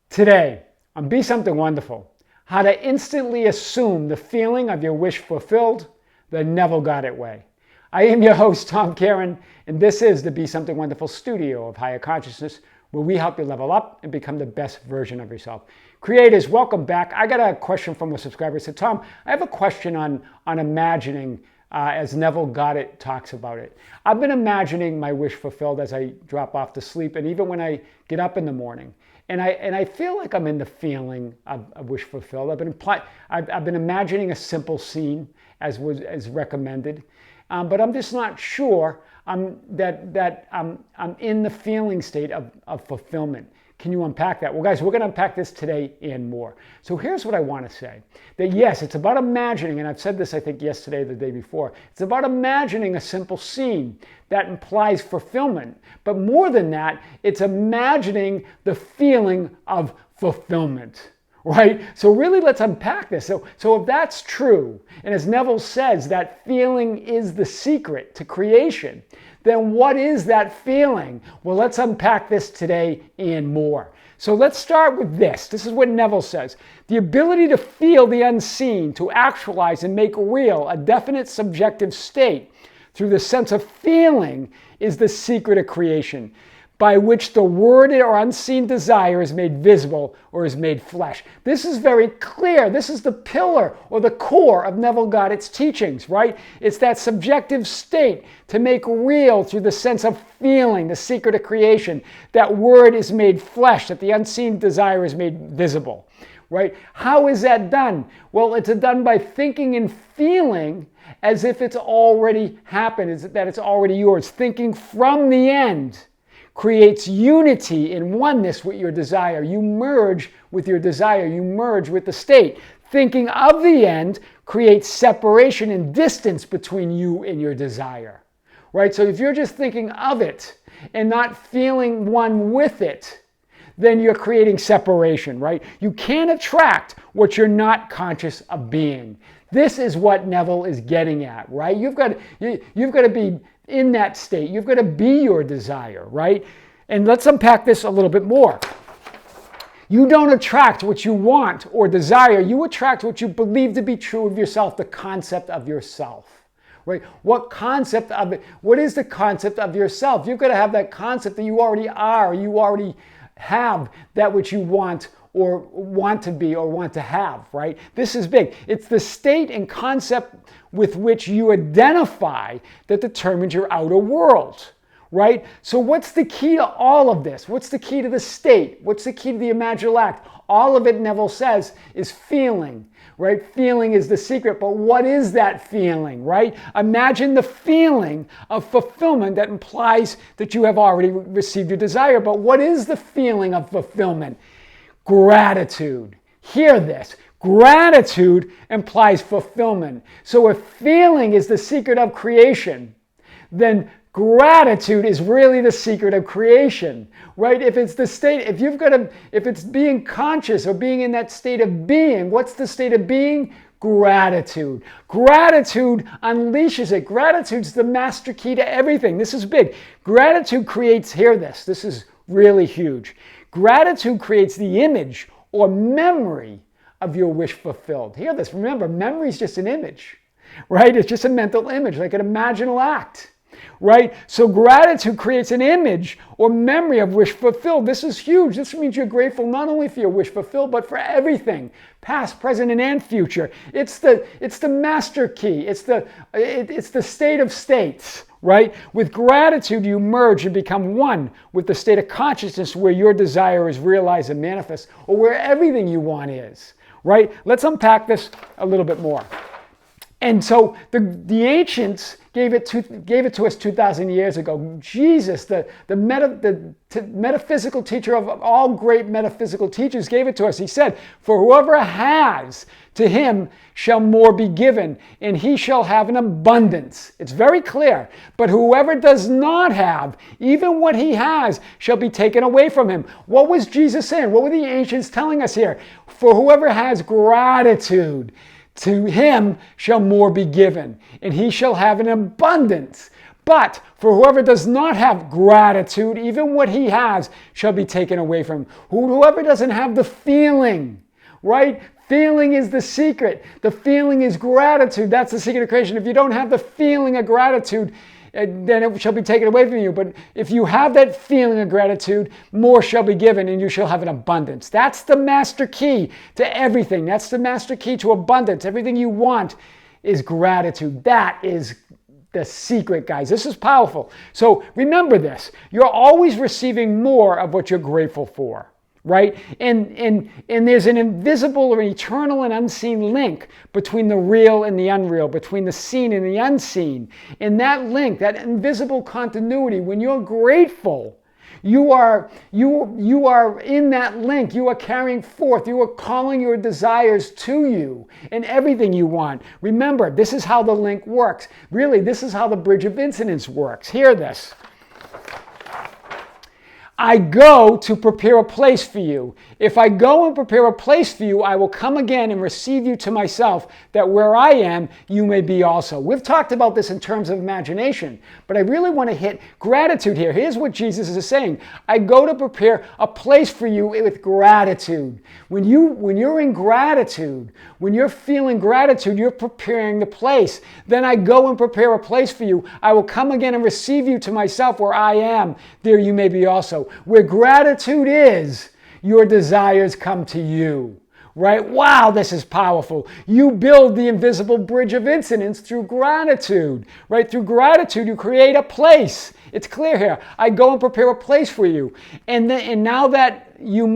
Today, on Be Something Wonderful, how to instantly assume the feeling of your wish fulfilled the Neville Goddard way. I am your host, Tom Karen, and this is the Be Something Wonderful studio of higher consciousness, where we help you level up and become the best version of yourself. Creators, welcome back. I got a question from a subscriber. He said, Tom, I have a question on imagining as Neville Goddard talks about it. I've been imagining my wish fulfilled as I drop off to sleep and even when I get up in the morning. And I feel like I'm in the feeling of wish fulfilled. I've been imagining a simple scene as recommended, but I'm just not sure that I'm in the feeling state of fulfillment. Can you unpack that? Well, guys, we're going to unpack this today and more. So here's what I want to say. That yes, it's about imagining, and I've said this, I think, yesterday or the day before. It's about imagining a simple scene that implies fulfillment. But more than that, it's imagining the feeling of fulfillment. Right? So really, let's unpack this. So if that's true, and as Neville says, that feeling is the secret to creation, then what is that feeling? Well, let's unpack this today and more. So let's start with this. This is what Neville says. The ability to feel the unseen, to actualize and make real a definite subjective state through the sense of feeling is the secret of creation, by which the worded or unseen desire is made visible or is made flesh. This is very clear. This is the pillar or the core of Neville Goddard's teachings, right? It's that subjective state to make real through the sense of feeling, the secret of creation. That word is made flesh, that the unseen desire is made visible, right? How is that done? Well, it's done by thinking and feeling as if it's already happened, that it's already yours. Thinking from the end creates unity and oneness with your desire. You merge with your desire. You merge with the state. Thinking of the end creates separation and distance between you and your desire. Right? So if you're just thinking of it and not feeling one with it, then you're creating separation, right? You can't attract what you're not conscious of being. This is what Neville is getting at, right? You've got to be in that state. You've got to be your desire, right? And let's unpack this a little bit more. You don't attract what you want or desire. You attract what you believe to be true of yourself, the concept of yourself, right? What is the concept of yourself? You've got to have that concept that you already are. You already have that which you want or want to be or want to have, right? This is big. It's the state and concept with which you identify that determines your outer world, right? So what's the key to all of this? What's the key to the state? What's the key to the imaginal act? All of it, Neville says, is feeling, right? Feeling is the secret, but what is that feeling, right? Imagine the feeling of fulfillment that implies that you have already received your desire, but what is the feeling of fulfillment? Gratitude. Hear this. Gratitude implies fulfillment. So if feeling is the secret of creation, then gratitude is really the secret of creation, right? If it's the state, if it's being conscious or being in that state of being, what's the state of being? Gratitude. Gratitude unleashes it. Gratitude's the master key to everything. This is big. Gratitude creates, hear this, this is really huge. Gratitude creates the image or memory of your wish fulfilled. Hear this. Remember, memory is just an image, right? It's just a mental image, like an imaginal act, right? So gratitude creates an image or memory of wish fulfilled. This is huge. This means you're grateful not only for your wish fulfilled, but for everything, past, present, and future. It's the master key. It's the state of states. Right? With gratitude, you merge and become one with the state of consciousness where your desire is realized and manifest, or where everything you want is. Right? Let's unpack this a little bit more. And so the ancients gave it to us 2,000 years ago. Jesus, the metaphysical teacher of all great metaphysical teachers, gave it to us. He said, "For whoever has, to him shall more be given, and he shall have an abundance." It's very clear. "But whoever does not have, even what he has, shall be taken away from him." What was Jesus saying? What were the ancients telling us here? For whoever has gratitude, to him shall more be given, and he shall have an abundance. But for whoever does not have gratitude, even what he has shall be taken away from him. Whoever doesn't have the feeling, right? Feeling is the secret. The feeling is gratitude. That's the secret of creation. If you don't have the feeling of gratitude, then it shall be taken away from you. But if you have that feeling of gratitude, more shall be given and you shall have an abundance. That's the master key to everything. That's the master key to abundance. Everything you want is gratitude. That is the secret, guys. This is powerful. So remember this. You're always receiving more of what you're grateful for. Right? And there's an invisible or an eternal and unseen link between the real and the unreal, between the seen and the unseen. And that link, that invisible continuity, when you're grateful, you are in that link. You are carrying forth. You are calling your desires to you and everything you want. Remember, this is how the link works. Really, this is how the bridge of incidence works. Hear this. I go to prepare a place for you. If I go and prepare a place for you, I will come again and receive you to myself, that where I am, you may be also. We've talked about this in terms of imagination, but I really want to hit gratitude here. Here's what Jesus is saying. I go to prepare a place for you with gratitude. When you're in gratitude, when you're feeling gratitude, you're preparing the place. Then I go and prepare a place for you. I will come again and receive you to myself, where I am, there you may be also. Where gratitude is, your desires come to you. Right? Wow, this is powerful. You build the invisible bridge of incidence through gratitude. Right? Through gratitude, you create a place. It's clear here. I go and prepare a place for you. And now you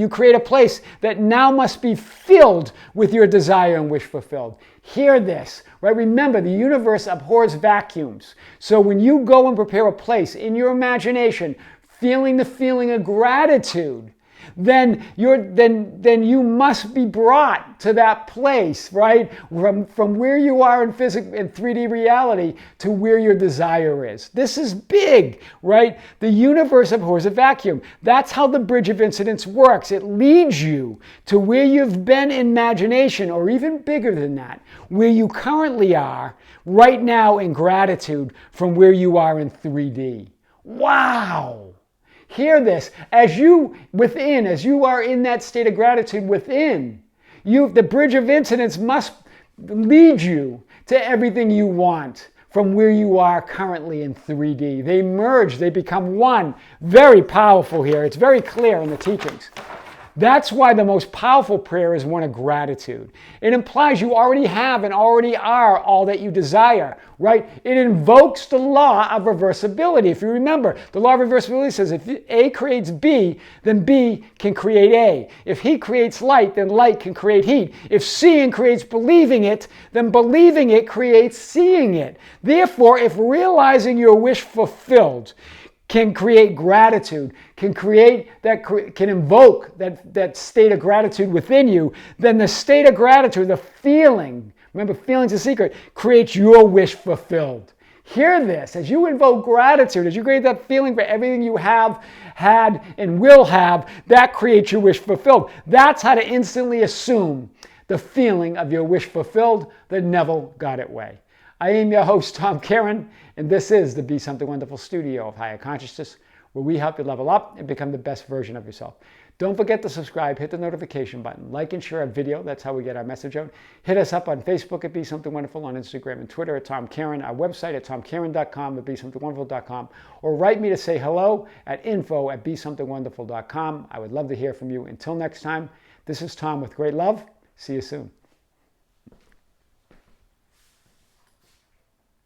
create a place that now must be filled with your desire and wish fulfilled. Hear this, right? Remember, the universe abhors vacuums. So when you go and prepare a place in your imagination, feeling the feeling of gratitude, then you must be brought to that place, right? From where you are in 3D reality to where your desire is. This is big, right? The universe abhors a vacuum. That's how the bridge of incidence works. It leads you to where you've been in imagination, or even bigger than that, where you currently are right now in gratitude from where you are in 3D. Wow! Hear this. As you are in that state of gratitude within, the bridge of incidence must lead you to everything you want from where you are currently in 3D. They merge, they become one. Very powerful here. It's very clear in the teachings. That's why the most powerful prayer is one of gratitude. It implies you already have and already are all that you desire, right? It invokes the law of reversibility. If you remember, the law of reversibility says if A creates B, then B can create A. If heat creates light, then light can create heat. If seeing creates believing it, then believing it creates seeing it. Therefore, if realizing your wish fulfilled can create gratitude, can invoke that state of gratitude within you, then the state of gratitude, the feeling, remember, feeling's a secret, creates your wish fulfilled. Hear this. As you invoke gratitude, as you create that feeling for everything you have, had, and will have, that creates your wish fulfilled. That's how to instantly assume the feeling of your wish fulfilled the Neville Goddard way. I am your host, Tom Karen, and this is the Be Something Wonderful studio of Higher Consciousness, where we help you level up and become the best version of yourself. Don't forget to subscribe, hit the notification button, like and share our video. That's how we get our message out. Hit us up on Facebook at Be Something Wonderful, on Instagram and Twitter at Tom Karen, our website at tomkaren.com, at BeSomethingWonderful.com, or write me to say hello at info@BeSomethingWonderful.com. I would love to hear from you. Until next time, this is Tom with great love. See you soon.